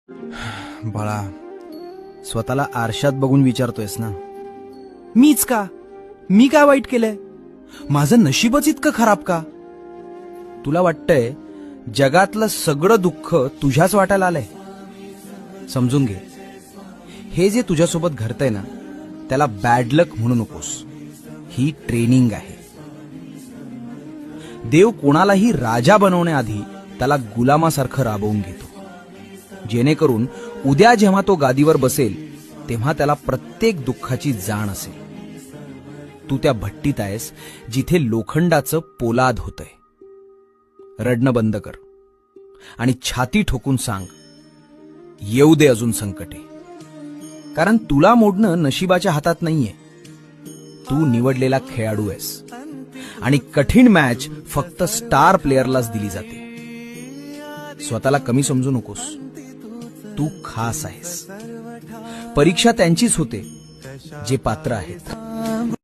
बाळा, स्वतःला आरशात बघून विचारतोयस ना, मीच का? मी काय वाईट केलंय? माझं नशीबच इतकं खराब का? तुला वाटतंय जगातलं सगळं दुःख तुझ्याच वाट्याला आलंय? समजून घे, हे जे तुझ्यासोबत घडतंय ना, त्याला बॅड लक म्हणू नकोस. ही ट्रेनिंग आहे. देव कोणालाही राजा बनवण्याआधी त्याला गुलामासारखं राबवून घेतो, जेणेकरून उद्या जेव्हा तो गादीवर बसेल तेव्हा त्याला प्रत्येक दुःखाची जाण असेल. तू त्या भट्टीत आहेस जिथे लोखंडाचं पोलाद होतंय. रडणं बंद कर आणि छाती ठोकून सांग, येऊ दे अजून संकटे. कारण तुला मोडणं नशिबाच्या हातात नाहीये. तू निवडलेला खेळाडू आहेस आणि कठीण मॅच फक्त स्टार प्लेयरलाच दिली जाते. स्वतःला कमी समजू नकोस. तू खास आहेस. परीक्षा त्यांचीच होते जे पात्र आहेत.